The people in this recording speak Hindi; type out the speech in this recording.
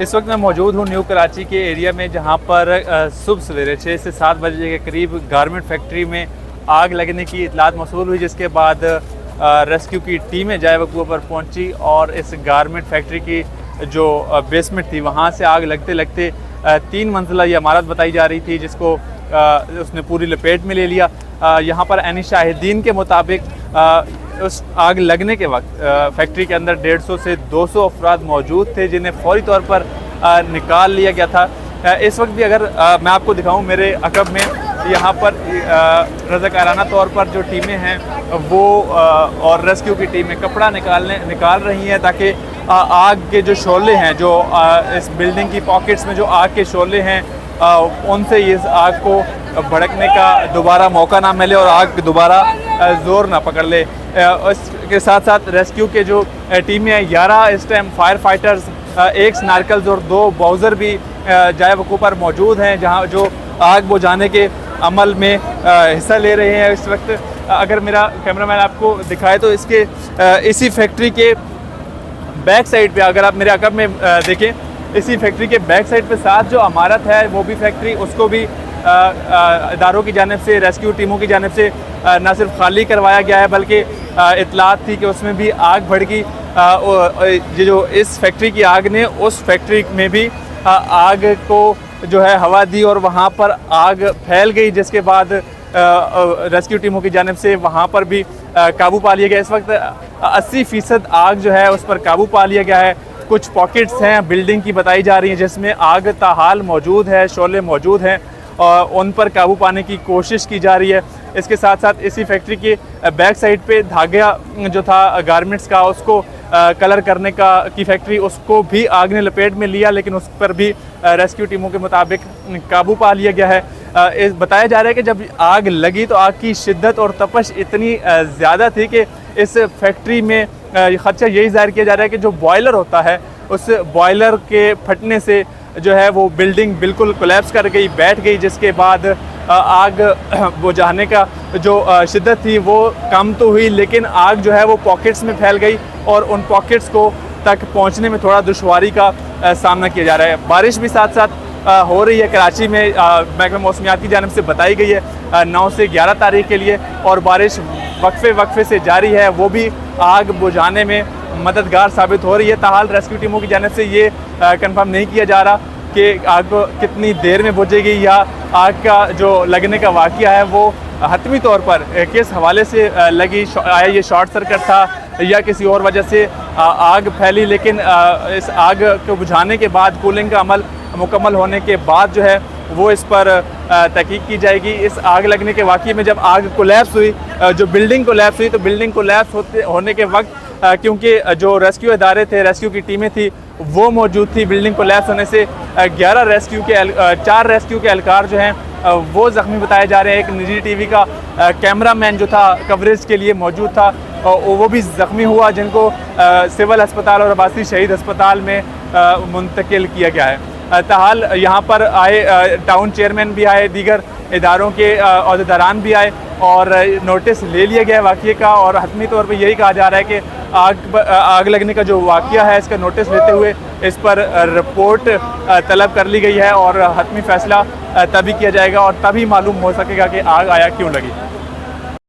इस वक्त मैं मौजूद हूँ न्यू कराची के एरिया में, जहाँ पर सुबह सवेरे 6 से 7 बजे के करीब गारमेंट फैक्ट्री में आग लगने की इतलात मौसूल हुई, जिसके बाद रेस्क्यू की टीमें जाए वक़्त पर पहुँची और इस गारमेंट फैक्ट्री की जो बेसमेंट थी वहाँ से आग लगते लगते 3 मंजिला ये इमारत बताई जा रही थी, जिसको उसने पूरी लपेट में ले लिया। यहाँ पर ऐनी शाहिदीन के मुताबिक उस आग लगने के वक्त फैक्ट्री के अंदर 150 से 200 अफराद मौजूद थे, जिन्हें फौरी तौर पर निकाल लिया गया था। इस वक्त भी अगर मैं आपको दिखाऊं मेरे अकब में, यहाँ पर रज़ाकाराना तौर पर जो टीमें हैं वो और रेस्क्यू की टीमें कपड़ा निकाल रही हैं, ताकि आग के जो शोले हैं, जो इस बिल्डिंग की पॉकेट्स में जो आग के शोले हैं, उनसे इस आग को भड़कने का दोबारा मौका ना मिले और आग दोबारा ज़ोर ना पकड़ ले। इसके साथ साथ रेस्क्यू के जो टीमें हैं 11 इस टाइम फायर फाइटर्स, 1 स्नार्कल्स और 2 बाउज़र भी जाए वक़ू पर मौजूद हैं, जहां जो आग बुझाने के अमल में हिस्सा ले रहे हैं इस वक्त। अगर मेरा कैमरामैन आपको दिखाए तो इसके इसी फैक्ट्री के बैक साइड पे, अगर आप मेरे अकब में देखें, इसी फैक्ट्री के बैक साइड पे साथ जो इमारत है वो भी फैक्ट्री, उसको भी इदारों की जानिब से, रेस्क्यू टीमों की जानिब से न सिर्फ खाली करवाया गया है, बल्कि इतलात थी कि उसमें भी आग भड़की। ये जो इस फैक्ट्री की आग ने उस फैक्ट्री में भी आग को जो है हवा दी और वहाँ पर आग फैल गई, जिसके बाद रेस्क्यू टीमों की जानिब से वहाँ पर भी काबू पा लिया गया। इस वक्त 80% आग जो है उस पर काबू पा लिया गया है। कुछ पॉकेट्स हैं बिल्डिंग की बताई जा रही हैं जिसमें आग ताहाल मौजूद है, शोले मौजूद हैं और उन पर काबू पाने की कोशिश की जा रही है। इसके साथ साथ इसी फैक्ट्री के बैक साइड पे धागा जो था गारमेंट्स का, उसको कलर करने की फैक्ट्री, उसको भी आग ने लपेट में लिया, लेकिन उस पर भी रेस्क्यू टीमों के मुताबिक काबू पा लिया गया है। बताया जा रहा है कि जब आग लगी तो आग की शिद्दत और तपश इतनी ज़्यादा थी कि इस फैक्ट्री में खदशा यही जाहिर किया जा रहा है कि जो बॉयलर होता है, उस बॉयलर के फटने से जो है वो बिल्डिंग बिल्कुल कोलैप्स कर गई, बैठ गई, जिसके बाद आग बुझाने का जो शिद्दत थी वो कम तो हुई, लेकिन आग जो है वो पॉकेट्स में फैल गई और उन पॉकेट्स को तक पहुंचने में थोड़ा दुश्वारी का सामना किया जा रहा है। बारिश भी साथ साथ हो रही है कराची में, महकमा मौसमियात की जानिब से बताई गई है 9 से 11 तारीख के लिए, और बारिश वक्फे से जारी है, वो भी आग बुझाने में मददगार साबित हो रही है। ताहाल रेस्क्यू टीमों की जानिब से ये कंफर्म नहीं किया जा रहा कि आग कितनी देर में बुझेगी या आग का जो लगने का वाक़या है वो हतमी तौर पर किस हवाले से लगी, आया ये शॉर्ट सर्किट था या किसी और वजह से आग फैली। लेकिन इस आग को बुझाने के बाद, कूलिंग का अमल मुकम्मल होने के बाद जो है वो इस पर तहकीक की जाएगी। इस आग लगने के वाक़ये में जब आग कोलैप्स हुई, जो बिल्डिंग कोलैप्स हुई, तो बिल्डिंग कोलैप्स होने के वक्त क्योंकि जो रेस्क्यू इदारे थे, रेस्क्यू की टीमें थी, वो मौजूद थी, बिल्डिंग कोलैप्स होने से 4 रेस्क्यू के एहलकार जो हैं वो ज़ख्मी बताए जा रहे हैं। एक निजी टीवी का कैमरामैन जो था कवरेज के लिए मौजूद था, वो भी ज़ख्मी हुआ, जिनको सिविल अस्पताल और आबासी शहीद अस्पताल में मुंतकिल किया गया है। ताहाल यहाँ पर आए टाउन चेयरमैन भी आए, दीगर इदारों के अहदेदारान भी आए और नोटिस ले लिया गया वाक़ये का, और हतमी तौर पर यही कहा जा रहा है कि आग लगने का जो वाक़या है इसका नोटिस लेते हुए इस पर रिपोर्ट तलब कर ली गई है और हतमी फ़ैसला तभी किया जाएगा और तभी मालूम हो सकेगा कि आग आया क्यों लगी।